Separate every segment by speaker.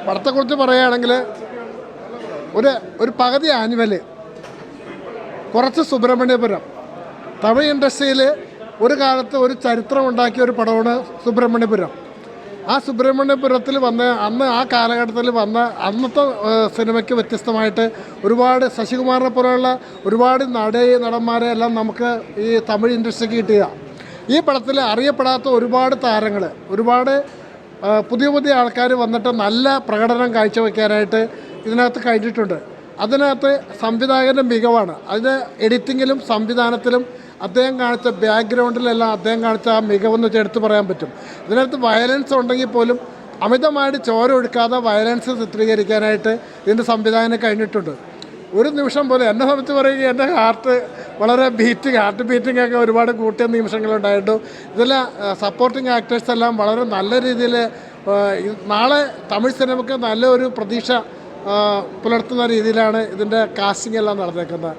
Speaker 1: പടത്തെക്കുറിച്ച് പറയുകയാണെങ്കിൽ ഒരു പകുതി ആനുവൽ കുറച്ച് സുബ്രഹ്മണ്യപുരം. തമിഴ് ഇൻഡസ്ട്രിയിൽ ഒരു കാലത്ത് ഒരു ചരിത്രം ഉണ്ടാക്കിയ ഒരു പടമാണ് സുബ്രഹ്മണ്യപുരം. ആ സുബ്രഹ്മണ്യപുരത്തിൽ അന്ന് ആ കാലഘട്ടത്തിൽ വന്ന അന്നത്തെ സിനിമയ്ക്ക് വ്യത്യസ്തമായിട്ട് ഒരുപാട് ശശികുമാറിനെ പോലെയുള്ള ഒരുപാട് നടന്മാരെ എല്ലാം നമുക്ക് ഈ തമിഴ് ഇൻഡസ്ട്രിക്ക് കിട്ടുക. ഈ പടത്തിൽ അറിയപ്പെടാത്ത ഒരുപാട് താരങ്ങൾ, ഒരുപാട് പുതിയ ആൾക്കാർ വന്നിട്ട് നല്ല പ്രകടനം കാഴ്ചവെക്കാനായിട്ട് ഇതിനകത്ത് കഴിഞ്ഞിട്ടുണ്ട്. അതിനകത്ത് സംവിധായകൻ്റെ മികവാണ്. അതിന് എഡിറ്റിങ്ങിലും സംവിധാനത്തിലും അദ്ദേഹം കാണിച്ച ബാക്ക്ഗ്രൗണ്ടിലെല്ലാം അദ്ദേഹം കാണിച്ച ആ മികവെന്ന് എടുത്ത് പറയാൻ പറ്റും. ഇതിനകത്ത് വയലൻസ് ഉണ്ടെങ്കിൽ പോലും അമിതമായിട്ട് ചോര ഒഴുക്കാതെ വയലൻസ് ചിത്രീകരിക്കാനായിട്ട് ഇതിൻ്റെ സംവിധാനം കഴിഞ്ഞിട്ടുണ്ട്. ഒരു നിമിഷം പോലെ എന്നെ സംബന്ധിച്ച് പറയുകയും എൻ്റെ ഹാർട്ട് ബീറ്റിംഗ് ഒക്കെ ഒരുപാട് കൂട്ടിയ നിമിഷങ്ങളുണ്ടായിരുന്നു. ഇതിൽ സപ്പോർട്ടിങ് ആക്ടേഴ്സ് എല്ലാം വളരെ നല്ല രീതിയിൽ നാളെ തമിഴ് സിനിമയ്ക്ക് നല്ലൊരു പ്രതീക്ഷ പുലർത്തുന്ന രീതിയിലാണ് ഇതിൻ്റെ കാസ്റ്റിംഗ് എല്ലാം നടന്നേക്കുന്നത്.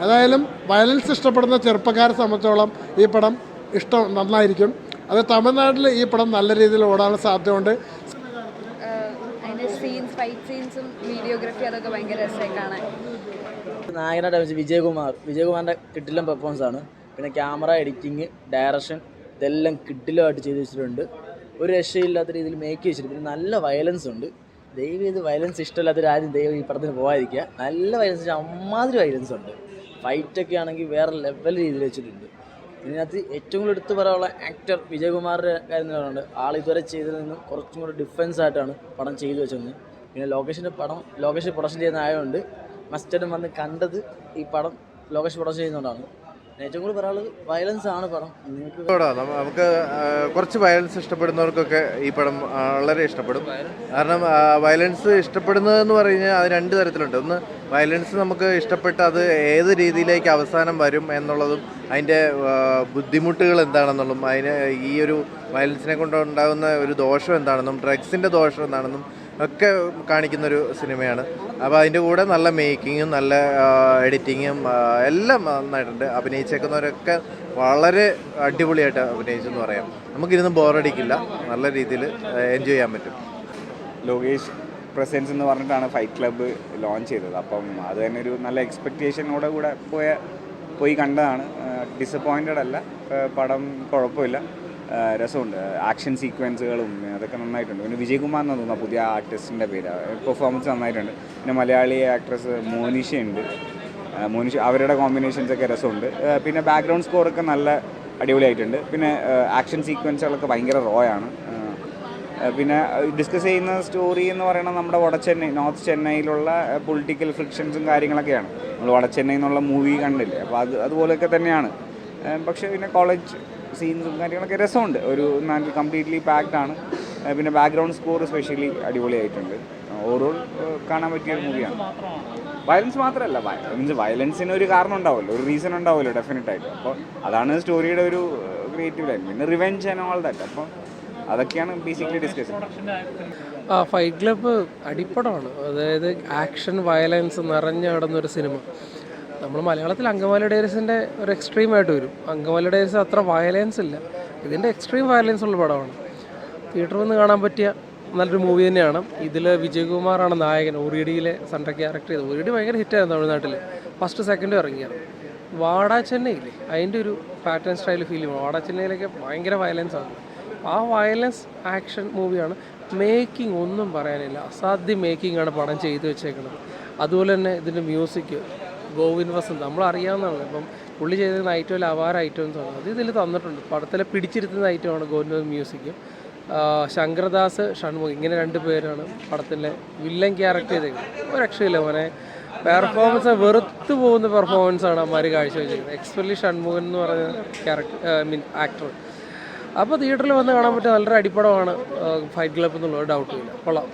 Speaker 1: ഏതായാലും വയലൻസ് ഇഷ്ടപ്പെടുന്ന ചെറുപ്പക്കാരെ സംബന്ധിച്ചോളം ഈ പടം നന്നായിരിക്കും. അത് തമിഴ്നാട്ടിൽ ഈ പടം നല്ല രീതിയിൽ ഓടാൻ സാധ്യതയുണ്ട്.
Speaker 2: ഫൈറ്റ് സീൻസും വീഡിയോഗ്രാഫി അതൊക്കെ ഭയങ്കര രസമായി കാണാൻ.
Speaker 3: നായകനായിട്ട് അഭിനയിച്ച വിജയകുമാറിൻ്റെ കിഡിലൻ പെർഫോമൻസ് ആണ്. പിന്നെ ക്യാമറ, എഡിറ്റിങ്, ഡയറക്ഷൻ ഇതെല്ലാം കിഡിലുമായിട്ട് ചെയ്ത് വെച്ചിട്ടുണ്ട്. ഒരു രക്ഷയില്ലാത്ത രീതിയിൽ മേക്ക് വെച്ചിട്ടുണ്ട്. പിന്നെ നല്ല വയലൻസ് ഉണ്ട്. ദൈവം ഇത് വയലൻസ് ഇഷ്ടമില്ലാത്തൊരാരും ദൈവം ഈ പടത്തിന് പോകാതിരിക്കുക. നല്ല വയലൻസ്, അമ്മാതിരി വയലൻസ് ഉണ്ട്. ഫൈറ്റൊക്കെ ആണെങ്കിൽ വേറെ ലെവൽ രീതിയിൽ വെച്ചിട്ടുണ്ട്. ഇതിനകത്ത് ഏറ്റവും കൂടുതൽ എടുത്തു പറയാനുള്ള ആക്ടർ വിജയകുമാറിൻ്റെ കാര്യം എന്ന് പറയുന്നത് ആൾ ഇതുവരെ ചെയ്തതിൽ നിന്നും കുറച്ചും കൂടി ഡിഫറൻസ് ആയിട്ടാണ് പടം ചെയ്തു വെച്ചത്. പിന്നെ ലൊക്കേഷൻ പ്രൊഡക്ഷൻ ചെയ്യുന്നതായതുകൊണ്ട് മസ്റ്റായിട്ടും വന്ന് കണ്ടത് ഈ പടം ലൊക്കേഷൻ പ്രൊഡക്ഷൻ ചെയ്യുന്നതുകൊണ്ടാണ്. ഏറ്റവും കൂടുതൽ പറയാനുള്ളത് വയലൻസ് ആണ് പടം.
Speaker 4: നമുക്ക് കുറച്ച് വയലൻസ് ഇഷ്ടപ്പെടുന്നവർക്കൊക്കെ ഈ പടം വളരെ ഇഷ്ടപ്പെടും. കാരണം വയലൻസ് ഇഷ്ടപ്പെടുന്നതെന്ന് പറഞ്ഞാൽ അത് രണ്ട് തരത്തിലുണ്ട്. ഒന്ന്, വയലൻസ് നമുക്ക് ഇഷ്ടപ്പെട്ട് അത് ഏത് രീതിയിലേക്ക് അവസാനം വരും എന്നുള്ളതും അതിൻ്റെ ബുദ്ധിമുട്ടുകൾ എന്താണെന്നുള്ളതും ഈ ഒരു വയലൻസിനെ കൊണ്ടുണ്ടാകുന്ന ഒരു ദോഷം എന്താണെന്നും ഡ്രഗ്സിൻ്റെ ദോഷം എന്താണെന്നും ഒക്കെ കാണിക്കുന്നൊരു സിനിമയാണ്. അപ്പോൾ അതിൻ്റെ കൂടെ നല്ല മേക്കിങ്ങും നല്ല എഡിറ്റിങ്ങും എല്ലാം നന്നായിട്ടുണ്ട്. അഭിനയിച്ചേക്കുന്നവരൊക്കെ വളരെ അടിപൊളിയായിട്ട് അഭിനയിച്ചെന്ന് പറയാം. നമുക്കിരുന്ന് ബോറടിക്കില്ല, നല്ല രീതിയിൽ എൻജോയ് ചെയ്യാൻ പറ്റും.
Speaker 5: ലോകേഷ് പ്രസൻസ് എന്ന് പറഞ്ഞിട്ടാണ് ഫൈറ്റ് ക്ലബ്ബ് ലോഞ്ച് ചെയ്തത്. അപ്പം അത് തന്നെ ഒരു നല്ല എക്സ്പെക്റ്റേഷനോടെ കൂടെ പോയി കണ്ടതാണ്. ഡിസപ്പോയിൻറ്റഡ് അല്ല, പടം കുഴപ്പമില്ല, രസമുണ്ട്. ആക്ഷൻ സീക്വൻസുകളും അതൊക്കെ നന്നായിട്ടുണ്ട്. പിന്നെ വിജയകുമാർ എന്ന് തോന്നുന്നു പുതിയ ആർട്ടിസ്റ്റിൻ്റെ പേര്. പെർഫോമൻസ് നന്നായിട്ടുണ്ട്. പിന്നെ മലയാളി ആക്ട്രസ് മോനിഷയുണ്ട്. അവരുടെ കോമ്പിനേഷൻസൊക്കെ രസമുണ്ട്. പിന്നെ ബാക്ക്ഗ്രൗണ്ട് സ്കോറൊക്കെ നല്ല അടിപൊളിയായിട്ടുണ്ട്. പിന്നെ ആക്ഷൻ സീക്വൻസുകളൊക്കെ ഭയങ്കര റോയാണ്. പിന്നെ ഡിസ്കസ് ചെയ്യുന്ന സ്റ്റോറി എന്ന് പറയുന്നത് നമ്മുടെ നോർത്ത് ചെന്നൈയിലുള്ള പൊളിറ്റിക്കൽ ഫ്രിക്ഷൻസും കാര്യങ്ങളൊക്കെയാണ്. നമ്മൾ വടച്ചെന്നൈ എന്നുള്ള മൂവി കണ്ടില്ലേ, അപ്പോൾ അതുപോലെയൊക്കെ തന്നെയാണ്. പക്ഷേ പിന്നെ കോളേജ് സീൻസും കാര്യങ്ങളൊക്കെ രസമുണ്ട്. ഒരു കംപ്ലീറ്റ്ലി പാക്ഡ് ആണ്. പിന്നെ ബാക്ക്ഗ്രൗണ്ട് സ്കോർ സ്പെഷ്യലി അടിപൊളിയായിട്ടുണ്ട്. ഓവറോൾ കാണാൻ പറ്റിയൊരു മൂവിയാണ്. വയലൻസ് മാത്രമല്ല, വയലൻസിന് ഒരു കാരണം ഉണ്ടാവുമല്ലോ, ഒരു റീസൺ ഉണ്ടാവുമല്ലോ ഡെഫിനറ്റായിട്ട്. അപ്പോൾ അതാണ് സ്റ്റോറിയുടെ ഒരു ക്രിയേറ്റീവ് ലൈൻ. പിന്നെ റിവെഞ്ച് ആൻഡ് ഓൾ ദാറ്റ്. അപ്പോൾ അതൊക്കെയാണ് ബേസിക്കലി ഡിസ്കസ് ചെയ്യുന്നത്.
Speaker 6: ഫൈറ്റ് ക്ലബ്ബ് അടിപ്പടമാണ്. അതായത് ആക്ഷൻ വയലൻസ് നിറഞ്ഞു കിടന്നൊരു സിനിമ. നമ്മൾ മലയാളത്തിൽ അങ്കമാലി ഡയറീസിൻ്റെ ഒരു എക്സ്ട്രീമായിട്ട് വരും. അങ്കമാലി ഡയറീസ് അത്ര വയലൻസ് ഇല്ല, ഇതിൻ്റെ എക്സ്ട്രീം വയലൻസ് ഉള്ള പടമാണ്. തിയേറ്ററിൽ നിന്ന് കാണാൻ പറ്റിയ നല്ലൊരു മൂവി തന്നെയാണ്. ഇതിൽ വിജയകുമാറാണ് നായകൻ. ഒറിയടിയിലെ സെൻട്രൽ ക്യാരക്ടർ ചെയ്ത് ഒറിയടി ഭയങ്കര ഹിറ്റായിരുന്നു തമിഴ്നാട്ടിൽ. ഫസ്റ്റ് സെക്കൻഡ് ഇറങ്ങിയത്. വാടാ ചെന്നൈയില്ലേ, അതിൻ്റെ ഒരു പാറ്റേൺ സ്റ്റൈൽ ഫീൽ ചെയ്യും. വാടാ ചെന്നൈയിലൊക്കെ ഭയങ്കര വയലൻസ് ആണ്. ആ വയലൻസ് ആക്ഷൻ മൂവിയാണ്. മേക്കിംഗ് ഒന്നും പറയാനില്ല, അസാധ്യ മേക്കിംഗ് ആണ് പടം ചെയ്തു വെച്ചേക്കുന്നത്. അതുപോലെ തന്നെ ഇതിൻ്റെ മ്യൂസിക് ഗോവിന്ദ് വസന്ത് നമ്മളറിയാവുന്നതാണ്. ഇപ്പം പുള്ളി ചെയ്തിരുന്ന ഐറ്റം അവാര ഐറ്റംസാണ്. അത് ഇതിൽ തന്നിട്ടുണ്ട്. പടത്തിലെ പിടിച്ചിരുത്തുന്ന ഐറ്റമാണ് ഗോവിന്ദ് മ്യൂസിക്. ശങ്കർദാസ്, ഷൺമുഖ്, ഇങ്ങനെ രണ്ട് പേരാണ് പടത്തിലെ വില്ലൻ ക്യാരക്ടർ ചെയ്തേക്കുന്നത്. ഒരു രക്ഷയില്ല മോനെ. പെർഫോമൻസ് വെറുത്തു പോകുന്ന പെർഫോമൻസാണ് അമ്മമാർ കാഴ്ചവെച്ചിരിക്കുന്നത്. എക്സ്പെഷ്യലി ഷൺമുഖൻ എന്ന് പറയുന്ന ആക്ടർ. അപ്പോൾ തിയേറ്ററിൽ വന്ന് കാണാൻ പറ്റിയ നല്ലൊരു അടിപ്പടമാണ് ഫൈറ്റ് ക്ലബ്ബ് എന്നുള്ളത് ഡൗട്ടില്ല. കൊള്ളാം.